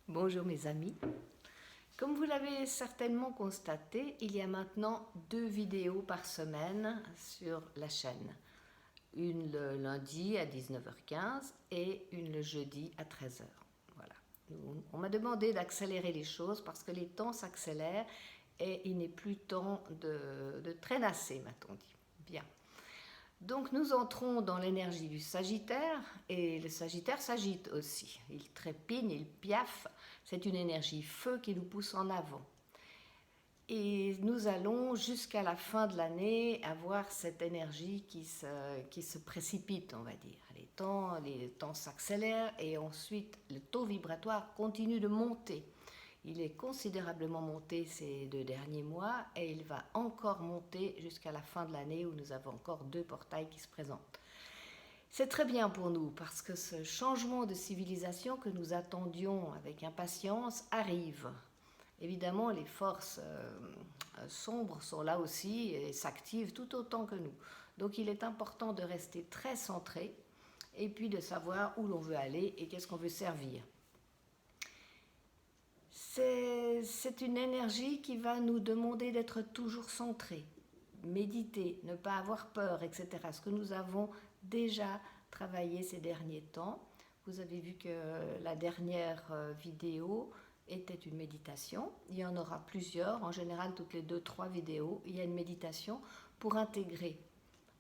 Bonjour mes amis. Comme vous l'avez certainement constaté, il y a maintenant 2 vidéos par semaine sur la chaîne. Une le lundi à 19h15 et une le jeudi à 13h. Voilà. On m'a demandé d'accélérer les choses parce que les temps s'accélèrent et il n'est plus temps de traînasser, m'a-t-on dit. Bien. Donc nous entrons dans l'énergie du Sagittaire et le Sagittaire s'agite aussi. Il trépigne, il piaffe, c'est une énergie feu qui nous pousse en avant. Et nous allons jusqu'à la fin de l'année avoir cette énergie qui se précipite, on va dire. Les temps s'accélèrent et ensuite le taux vibratoire continue de monter. Il est considérablement monté ces 2 derniers mois et il va encore monter jusqu'à la fin de l'année où nous avons encore 2 portails qui se présentent. C'est très bien pour nous parce que ce changement de civilisation que nous attendions avec impatience arrive. Évidemment, les forces sombres sont là aussi et s'activent tout autant que nous. Donc il est important de rester très centré et puis de savoir où l'on veut aller et qu'est-ce qu'on veut servir. C'est une énergie qui va nous demander d'être toujours centré, méditer, ne pas avoir peur, etc. Ce que nous avons déjà travaillé ces derniers temps. Vous avez vu que la dernière vidéo était une méditation. Il y en aura plusieurs, en général toutes les 2-3 vidéos, il y a une méditation pour intégrer.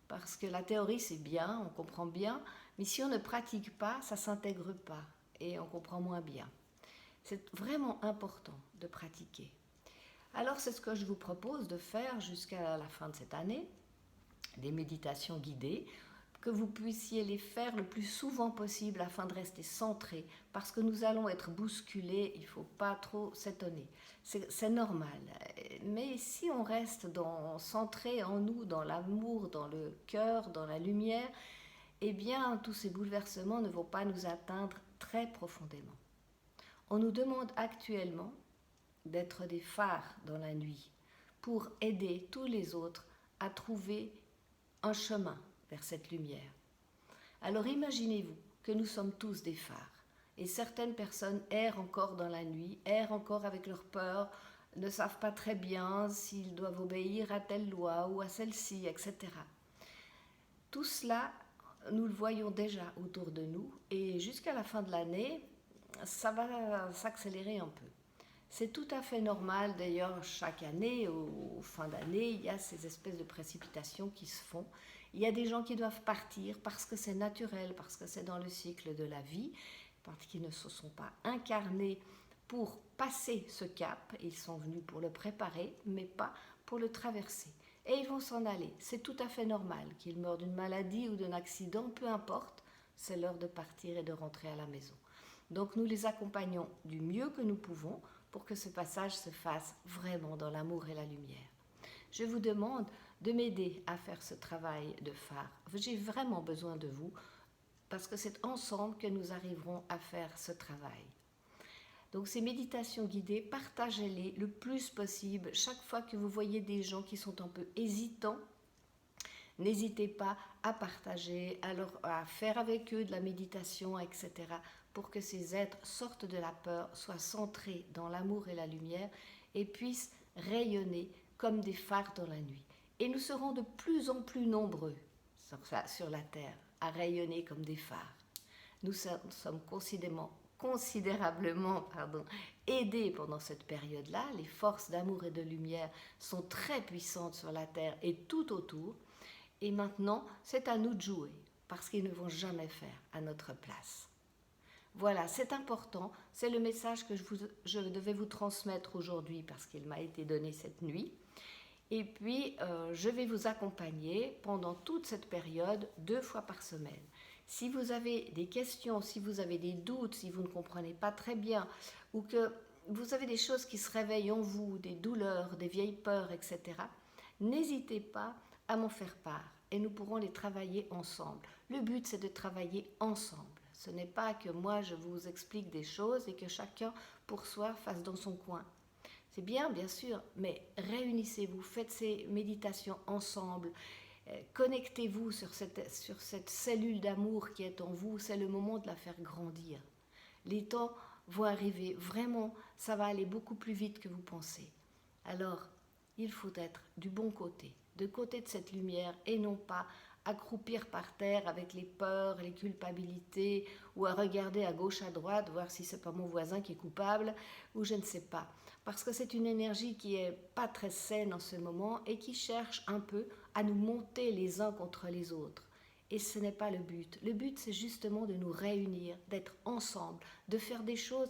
Parce que la théorie c'est bien, on comprend bien, mais si on ne pratique pas, ça ne s'intègre pas et on comprend moins bien. C'est vraiment important de pratiquer. Alors c'est ce que je vous propose de faire jusqu'à la fin de cette année, des méditations guidées, que vous puissiez les faire le plus souvent possible afin de rester centré, parce que nous allons être bousculés, il ne faut pas trop s'étonner. C'est normal, mais si on reste centré en nous, dans l'amour, dans le cœur, dans la lumière, eh bien tous ces bouleversements ne vont pas nous atteindre très profondément. On nous demande actuellement d'être des phares dans la nuit pour aider tous les autres à trouver un chemin vers cette lumière. Alors imaginez-vous que nous sommes tous des phares et certaines personnes errent encore dans la nuit, errent encore avec leur peur, ne savent pas très bien s'ils doivent obéir à telle loi ou à celle-ci, etc. Tout cela, nous le voyons déjà autour de nous et jusqu'à la fin de l'année, ça va s'accélérer un peu. C'est tout à fait normal, d'ailleurs, chaque année, aux fin d'année, il y a ces espèces de précipitations qui se font. Il y a des gens qui doivent partir parce que c'est naturel, parce que c'est dans le cycle de la vie, parce qu'ils ne se sont pas incarnés pour passer ce cap. Ils sont venus pour le préparer, mais pas pour le traverser. Et ils vont s'en aller. C'est tout à fait normal qu'ils meurent d'une maladie ou d'un accident, peu importe, c'est l'heure de partir et de rentrer à la maison. Donc nous les accompagnons du mieux que nous pouvons pour que ce passage se fasse vraiment dans l'amour et la lumière. Je vous demande de m'aider à faire ce travail de phare. J'ai vraiment besoin de vous parce que c'est ensemble que nous arriverons à faire ce travail. Donc ces méditations guidées, partagez-les le plus possible. Chaque fois que vous voyez des gens qui sont un peu hésitants, n'hésitez pas à partager, à faire avec eux de la méditation, etc. pour que ces êtres sortent de la peur, soient centrés dans l'amour et la lumière et puissent rayonner comme des phares dans la nuit. Et nous serons de plus en plus nombreux sur la Terre à rayonner comme des phares. Nous sommes considérablement aidés pendant cette période-là. Les forces d'amour et de lumière sont très puissantes sur la Terre et tout autour. Et maintenant, c'est à nous de jouer, parce qu'ils ne vont jamais faire à notre place. Voilà, c'est important, c'est le message que je devais vous transmettre aujourd'hui, parce qu'il m'a été donné cette nuit. Et puis, je vais vous accompagner pendant toute cette période 2 fois par semaine. Si vous avez des questions, si vous avez des doutes, si vous ne comprenez pas très bien, ou que vous avez des choses qui se réveillent en vous, des douleurs, des vieilles peurs, etc., n'hésitez pas à m'en faire part et nous pourrons les travailler ensemble. Le but, c'est de travailler ensemble. Ce n'est pas que moi, je vous explique des choses et que chacun, pour soi, fasse dans son coin. C'est bien, bien sûr, mais réunissez-vous, faites ces méditations ensemble, connectez-vous sur cette cellule d'amour qui est en vous, c'est le moment de la faire grandir. Les temps vont arriver. Vraiment, ça va aller beaucoup plus vite que vous pensez. Alors, il faut être du bon côté, de côté de cette lumière, et non pas accroupir par terre avec les peurs, les culpabilités, ou à regarder à gauche, à droite, voir si c'est pas mon voisin qui est coupable, ou je ne sais pas. Parce que c'est une énergie qui est pas très saine en ce moment et qui cherche un peu à nous monter les uns contre les autres. Et ce n'est pas le but. Le but, c'est justement de nous réunir, d'être ensemble, de faire des choses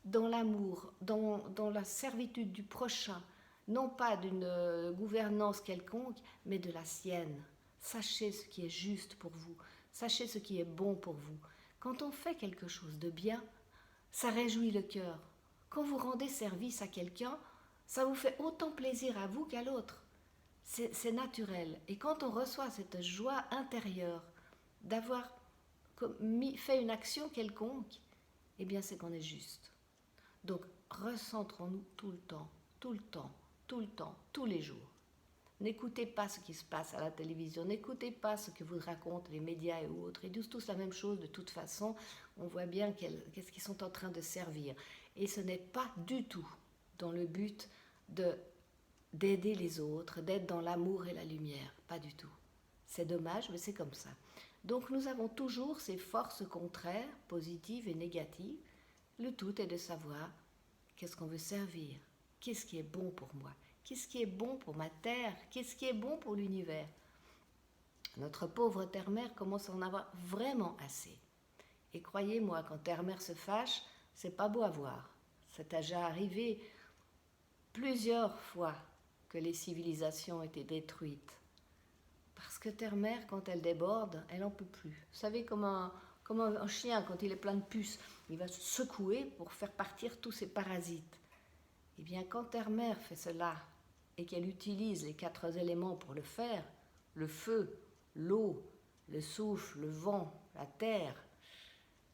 dans l'amour, dans la servitude du prochain, non pas d'une gouvernance quelconque, mais de la sienne. Sachez ce qui est juste pour vous, sachez ce qui est bon pour vous. Quand on fait quelque chose de bien, ça réjouit le cœur. Quand vous rendez service à quelqu'un, ça vous fait autant plaisir à vous qu'à l'autre. C'est naturel. Et quand on reçoit cette joie intérieure d'avoir fait une action quelconque, eh bien c'est qu'on est juste. Donc recentrons-nous tout le temps, tout le temps, tout le temps, tous les jours. N'écoutez pas ce qui se passe à la télévision, n'écoutez pas ce que vous racontent les médias et autres. Ils disent tous la même chose de toute façon. On voit bien qu'est-ce qu'ils sont en train de servir. Et ce n'est pas du tout dans le but d'aider les autres, d'être dans l'amour et la lumière. Pas du tout. C'est dommage, mais c'est comme ça. Donc nous avons toujours ces forces contraires, positives et négatives. Le tout est de savoir qu'est-ce qu'on veut servir, qu'est-ce qui est bon pour moi, qu'est-ce qui est bon pour ma terre, qu'est-ce qui est bon pour l'univers. Notre pauvre terre-mère commence à en avoir vraiment assez. Et croyez-moi, quand terre-mère se fâche, c'est pas beau à voir. C'est déjà arrivé plusieurs fois que les civilisations ont été détruites. Parce que terre-mère, quand elle déborde, elle n'en peut plus. Vous savez, comme un chien, quand il est plein de puces, il va se secouer pour faire partir tous ses parasites. Eh bien, quand terre-mère fait cela et qu'elle utilise les 4 éléments pour le faire, le feu, l'eau, le souffle, le vent, la terre,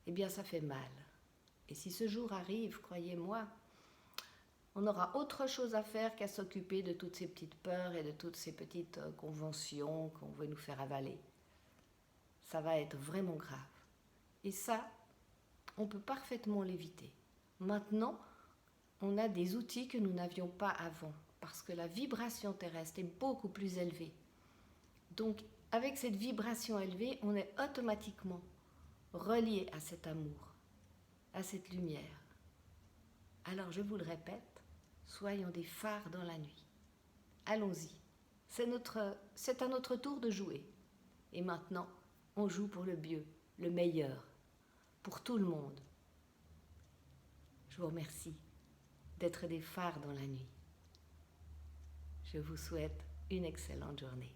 eh bien, ça fait mal. Et si ce jour arrive, croyez-moi, on aura autre chose à faire qu'à s'occuper de toutes ces petites peurs et de toutes ces petites conventions qu'on veut nous faire avaler. Ça va être vraiment grave. Et ça, on peut parfaitement l'éviter. Maintenant, on a des outils que nous n'avions pas avant, parce que la vibration terrestre est beaucoup plus élevée. Donc, avec cette vibration élevée, on est automatiquement relié à cet amour, à cette lumière. Alors, je vous le répète, soyons des phares dans la nuit. Allons-y. C'est à notre tour de jouer. Et maintenant, on joue pour le mieux, le meilleur, pour tout le monde. Je vous remercie d'être des phares dans la nuit. Je vous souhaite une excellente journée.